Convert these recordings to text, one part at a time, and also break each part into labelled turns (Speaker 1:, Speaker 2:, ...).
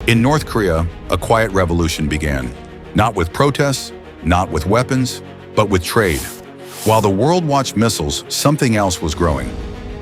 Speaker 1: In North Korea, a quiet revolution began. Not with protests, not with weapons, but with trade. While the world watched missiles, something else was growing.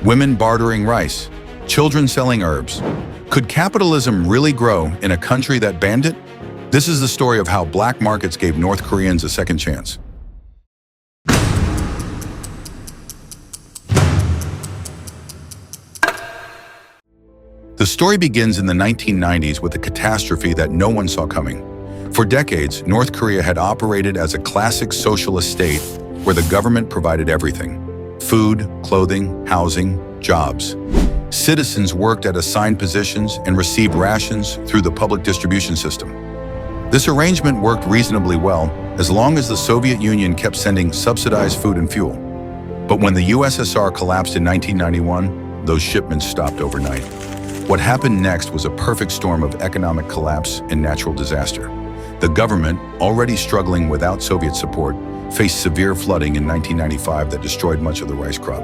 Speaker 1: Women bartering rice, children selling herbs. Could capitalism really grow in a country that banned it? This is the story of how black markets gave North Koreans a second chance. The story begins in the 1990s with a catastrophe that no one saw coming. For decades, North Korea had operated as a classic socialist state where the government provided everything: food, clothing, housing, jobs. Citizens worked at assigned positions and received rations through the public distribution system. This arrangement worked reasonably well as long as the Soviet Union kept sending subsidized food and fuel. But when the USSR collapsed in 1991, those shipments stopped overnight. What happened next was a perfect storm of economic collapse and natural disaster. The government, already struggling without Soviet support, faced severe flooding in 1995 that destroyed much of the rice crop.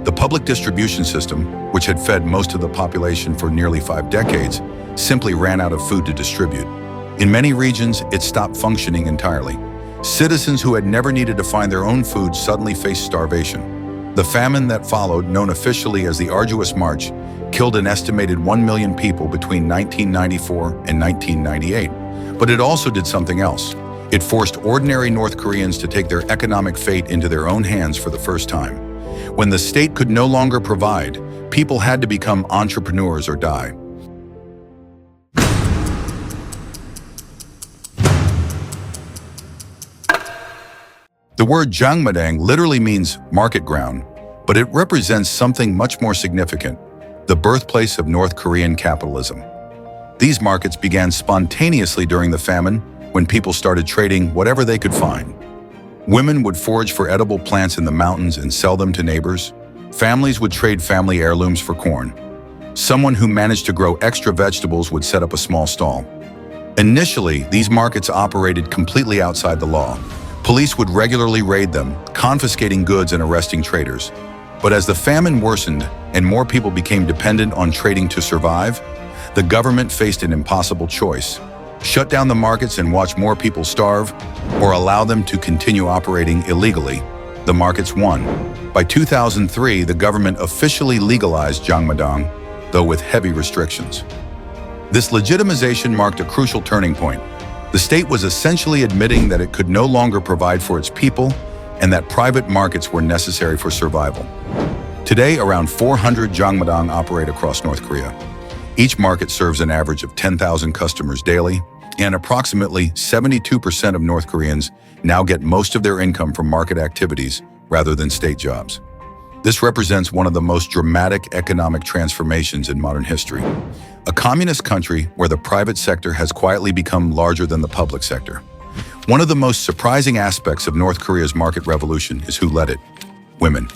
Speaker 1: The public distribution system, which had fed most of the population for nearly 5 decades, simply ran out of food to distribute. In many regions, it stopped functioning entirely. Citizens who had never needed to find their own food suddenly faced starvation. The famine that followed, known officially as the Arduous March, killed an estimated 1 million people between 1994 and 1998. But it also did something else. It forced ordinary North Koreans to take their economic fate into their own hands for the first time. When the state could no longer provide, people had to become entrepreneurs or die. The word Jangmadang literally means market ground, but it represents something much more significant: the birthplace of North Korean capitalism. These markets began spontaneously during the famine when people started trading whatever they could find. Women would forage for edible plants in the mountains and sell them to neighbors. Families would trade family heirlooms for corn. Someone who managed to grow extra vegetables would set up a small stall. Initially, these markets operated completely outside the law. Police would regularly raid them, confiscating goods and arresting traders. But as the famine worsened and more people became dependent on trading to survive, the government faced an impossible choice: shut down the markets and watch more people starve, or allow them to continue operating illegally. The markets won. By 2003, the government officially legalized Jangmadang, though with heavy restrictions. This legitimization marked a crucial turning point. The state was essentially admitting that it could no longer provide for its people and that private markets were necessary for survival. Today, around 400 Jangmadang operate across North Korea. Each market serves an average of 10,000 customers daily, and approximately 72% of North Koreans now get most of their income from market activities rather than state jobs. This represents one of the most dramatic economic transformations in modern history. A communist country where the private sector has quietly become larger than the public sector. One of the most surprising aspects of North Korea's market revolution is who led it: women.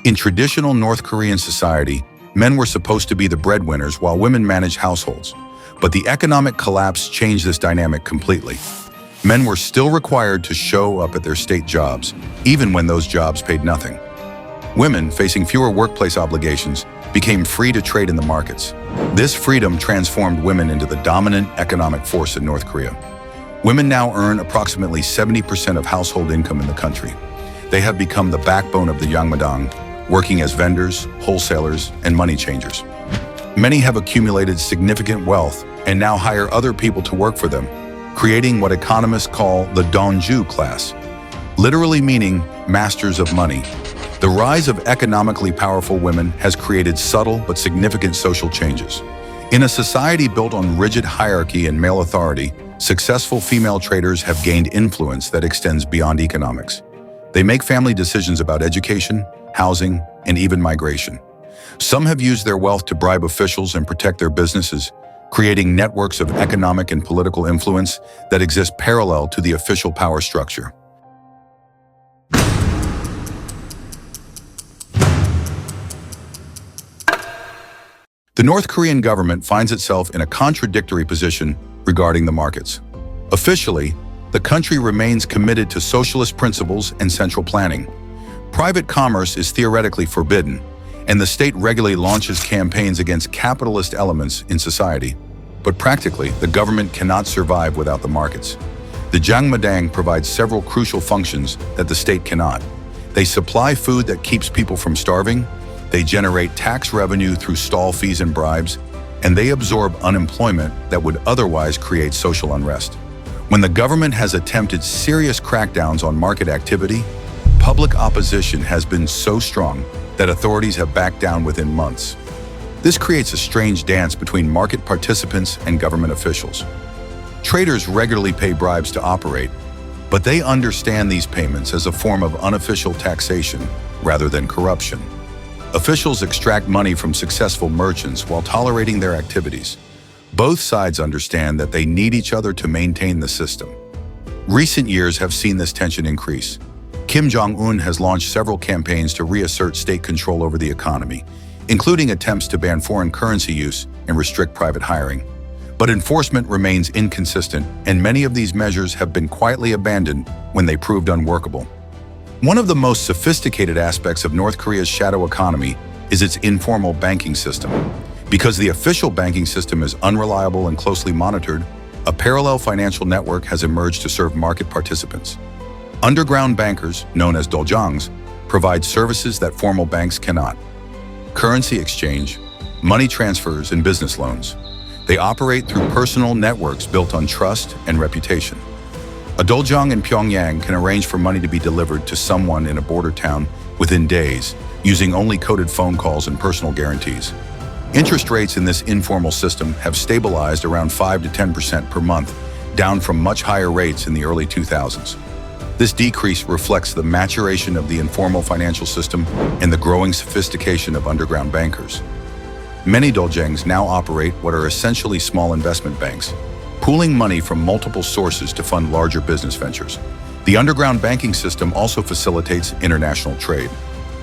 Speaker 1: In traditional North Korean society, men were supposed to be the breadwinners while women managed households. But the economic collapse changed this dynamic completely. Men were still required to show up at their state jobs, even when those jobs paid nothing. Women, facing fewer workplace obligations, became free to trade in the markets. This freedom transformed women into the dominant economic force in North Korea. Women now earn approximately 70% of household income in the country. They have become the backbone of the Jangmadang, working as vendors, wholesalers, and money changers. Many have accumulated significant wealth and now hire other people to work for them, creating what economists call the Donju class, literally meaning masters of money. The rise of economically powerful women has created subtle but significant social changes. In a society built on rigid hierarchy and male authority, successful female traders have gained influence that extends beyond economics. They make family decisions about education, housing, and even migration. Some have used their wealth to bribe officials and protect their businesses, creating networks of economic and political influence that exist parallel to the official power structure. The North Korean government finds itself in a contradictory position regarding the markets. Officially, the country remains committed to socialist principles and central planning. Private commerce is theoretically forbidden, and the state regularly launches campaigns against capitalist elements in society. But practically, the government cannot survive without the markets. The Zhangmadang provides several crucial functions that the state cannot. They supply food that keeps people from starving, they generate tax revenue through stall fees and bribes, and they absorb unemployment that would otherwise create social unrest. When the government has attempted serious crackdowns on market activity, public opposition has been so strong that authorities have backed down within months. This creates a strange dance between market participants and government officials. Traders regularly pay bribes to operate, but they understand these payments as a form of unofficial taxation rather than corruption. Officials extract money from successful merchants while tolerating their activities. Both sides understand that they need each other to maintain the system. Recent years have seen this tension increase. Kim Jong-un has launched several campaigns to reassert state control over the economy, including attempts to ban foreign currency use and restrict private hiring. But enforcement remains inconsistent, and many of these measures have been quietly abandoned when they proved unworkable. One of the most sophisticated aspects of North Korea's shadow economy is its informal banking system. Because the official banking system is unreliable and closely monitored, a parallel financial network has emerged to serve market participants. Underground bankers, known as doljangs, provide services that formal banks cannot. Currency exchange, money transfers, and business loans. They operate through personal networks built on trust and reputation. A doljang in Pyongyang can arrange for money to be delivered to someone in a border town within days, using only coded phone calls and personal guarantees. Interest rates in this informal system have stabilized around 5 to 10% per month, down from much higher rates in the early 2000s. This decrease reflects the maturation of the informal financial system and the growing sophistication of underground bankers. Many doljangs now operate what are essentially small investment banks, pooling money from multiple sources to fund larger business ventures. The underground banking system also facilitates international trade.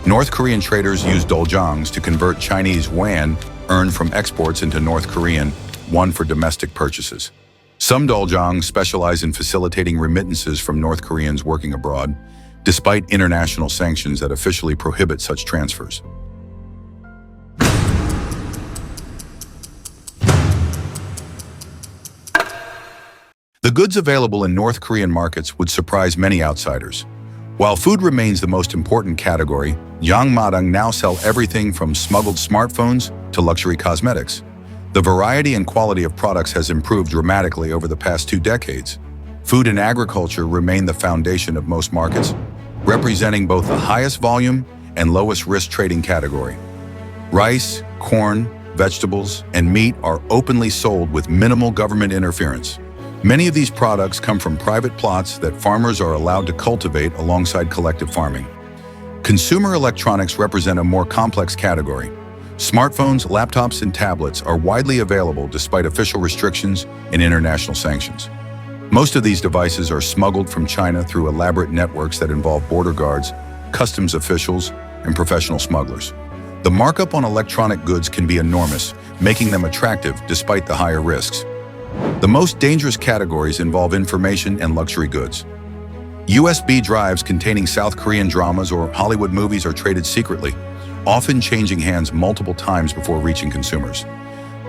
Speaker 1: North Korean traders use doljangs to convert Chinese yuan earned from exports into North Korean won for domestic purchases. Some doljangs specialize in facilitating remittances from North Koreans working abroad, despite international sanctions that officially prohibit such transfers. The goods available in North Korean markets would surprise many outsiders. While food remains the most important category, Zhangmadang now sell everything from smuggled smartphones to luxury cosmetics. The variety and quality of products has improved dramatically over the past 2 decades. Food and agriculture remain the foundation of most markets, representing both the highest volume and lowest risk trading category. Rice, corn, vegetables, and meat are openly sold with minimal government interference. Many of these products come from private plots that farmers are allowed to cultivate alongside collective farming. Consumer electronics represent a more complex category. Smartphones, laptops, and tablets are widely available despite official restrictions and international sanctions. Most of these devices are smuggled from China through elaborate networks that involve border guards, customs officials, and professional smugglers. The markup on electronic goods can be enormous, making them attractive despite the higher risks. The most dangerous categories involve information and luxury goods. USB drives containing South Korean dramas or Hollywood movies are traded secretly, often changing hands multiple times before reaching consumers.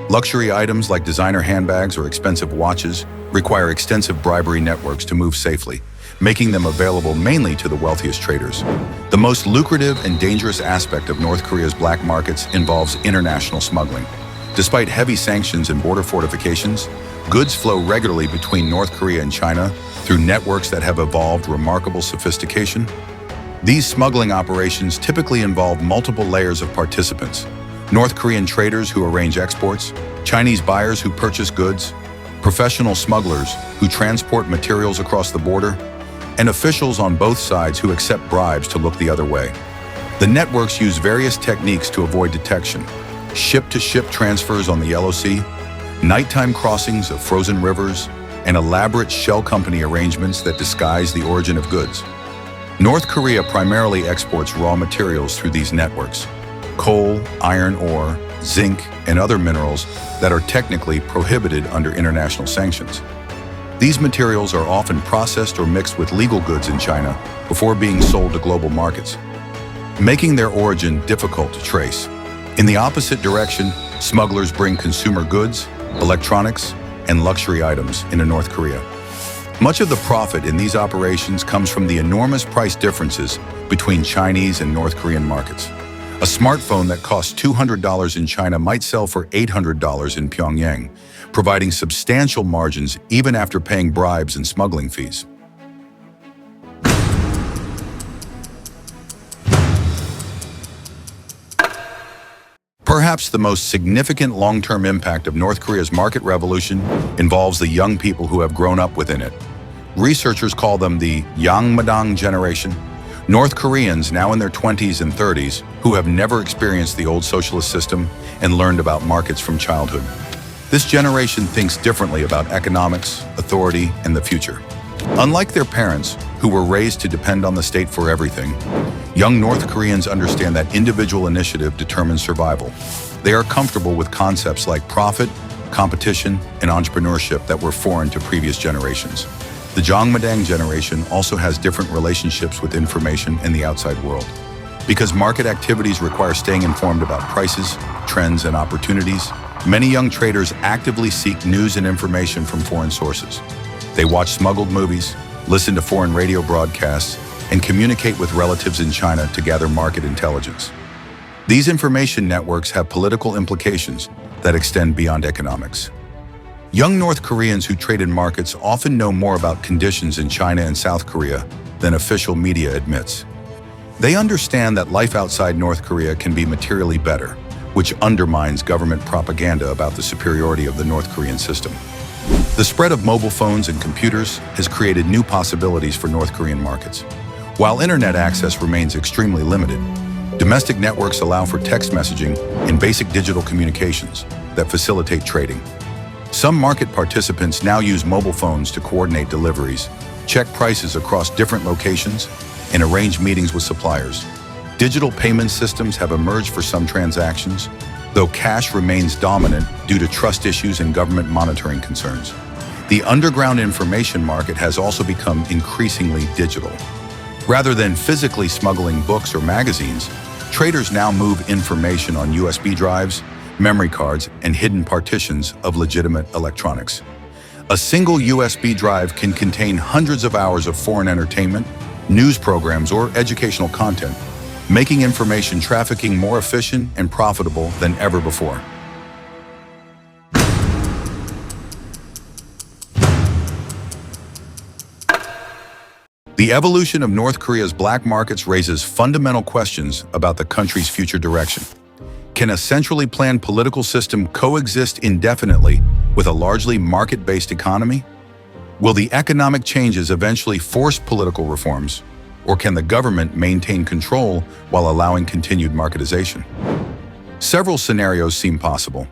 Speaker 1: Luxury items like designer handbags or expensive watches require extensive bribery networks to move safely, making them available mainly to the wealthiest traders. The most lucrative and dangerous aspect of North Korea's black markets involves international smuggling. Despite heavy sanctions and border fortifications, goods flow regularly between North Korea and China through networks that have evolved remarkable sophistication. These smuggling operations typically involve multiple layers of participants: North Korean traders who arrange exports, Chinese buyers who purchase goods, professional smugglers who transport materials across the border, and officials on both sides who accept bribes to look the other way. The networks use various techniques to avoid detection: ship-to-ship transfers on the Yellow Sea, nighttime crossings of frozen rivers, and elaborate shell company arrangements that disguise the origin of goods. North Korea primarily exports raw materials through these networks: coal, iron ore, zinc, and other minerals that are technically prohibited under international sanctions. These materials are often processed or mixed with legal goods in China before being sold to global markets, making their origin difficult to trace. In the opposite direction, smugglers bring consumer goods, electronics, and luxury items into North Korea. Much of the profit in these operations comes from the enormous price differences between Chinese and North Korean markets. A smartphone that costs $200 in China might sell for $800 in Pyongyang, providing substantial margins even after paying bribes and smuggling fees. Perhaps the most significant long-term impact of North Korea's market revolution involves the young people who have grown up within it. Researchers call them the Yangmadang generation, North Koreans now in their 20s and 30s who have never experienced the old socialist system and learned about markets from childhood. This generation thinks differently about economics, authority, and the future. Unlike their parents, who were raised to depend on the state for everything, young North Koreans understand that individual initiative determines survival. They are comfortable with concepts like profit, competition, and entrepreneurship that were foreign to previous generations. The Jangmadang generation also has different relationships with information and the outside world. Because market activities require staying informed about prices, trends, and opportunities, many young traders actively seek news and information from foreign sources. They watch smuggled movies, listen to foreign radio broadcasts, and communicate with relatives in China to gather market intelligence. These information networks have political implications that extend beyond economics. Young North Koreans who trade in markets often know more about conditions in China and South Korea than official media admits. They understand that life outside North Korea can be materially better, which undermines government propaganda about the superiority of the North Korean system. The spread of mobile phones and computers has created new possibilities for North Korean markets. While internet access remains extremely limited, domestic networks allow for text messaging and basic digital communications that facilitate trading. Some market participants now use mobile phones to coordinate deliveries, check prices across different locations, and arrange meetings with suppliers. Digital payment systems have emerged for some transactions, though cash remains dominant due to trust issues and government monitoring concerns. The underground information market has also become increasingly digital. Rather than physically smuggling books or magazines, traders now move information on USB drives, memory cards, and hidden partitions of legitimate electronics. A single USB drive can contain hundreds of hours of foreign entertainment, news programs, or educational content, making information trafficking more efficient and profitable than ever before. The evolution of North Korea's black markets raises fundamental questions about the country's future direction. Can a centrally planned political system coexist indefinitely with a largely market-based economy? Will the economic changes eventually force political reforms, or can the government maintain control while allowing continued marketization? Several scenarios seem possible.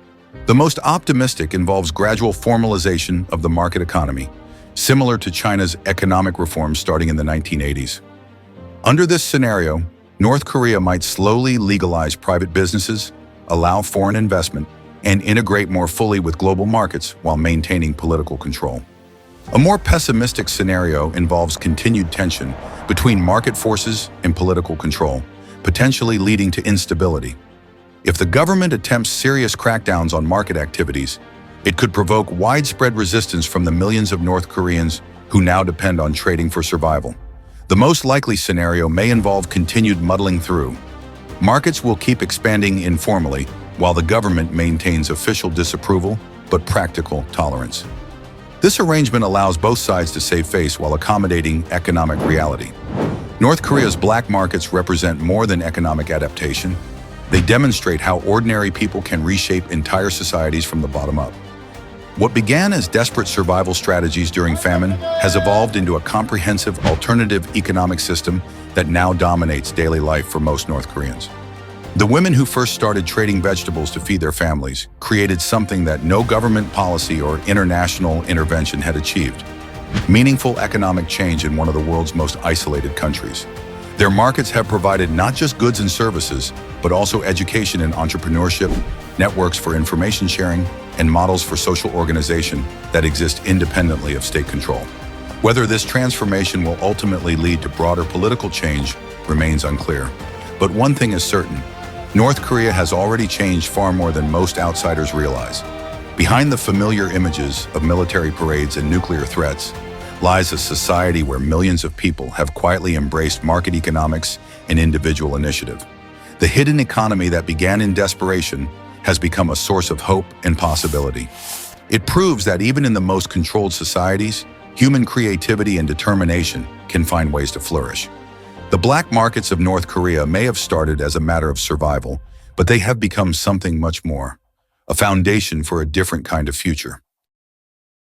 Speaker 1: The most optimistic involves gradual formalization of the market economy, similar to China's economic reforms starting in the 1980s. Under this scenario, North Korea might slowly legalize private businesses, allow foreign investment, and integrate more fully with global markets while maintaining political control. A more pessimistic scenario involves continued tension between market forces and political control, potentially leading to instability. If the government attempts serious crackdowns on market activities, it could provoke widespread resistance from the millions of North Koreans who now depend on trading for survival. The most likely scenario may involve continued muddling through. Markets will keep expanding informally while the government maintains official disapproval but practical tolerance. This arrangement allows both sides to save face while accommodating economic reality. North Korea's black markets represent more than economic adaptation. They demonstrate how ordinary people can reshape entire societies from the bottom up. What began as desperate survival strategies during famine has evolved into a comprehensive alternative economic system that now dominates daily life for most North Koreans. The women who first started trading vegetables to feed their families created something that no government policy or international intervention had achieved: meaningful economic change in one of the world's most isolated countries. Their markets have provided not just goods and services, but also education and entrepreneurship, networks for information sharing, and models for social organization that exist independently of state control. Whether this transformation will ultimately lead to broader political change remains unclear. But one thing is certain: North Korea has already changed far more than most outsiders realize. Behind the familiar images of military parades and nuclear threats lies a society where millions of people have quietly embraced market economics and individual initiative. The hidden economy that began in desperation has become a source of hope and possibility. It proves that even in the most controlled societies, human creativity and determination can find ways to flourish. The black markets of North Korea may have started as a matter of survival, but they have become something much more, a foundation for a different kind of future.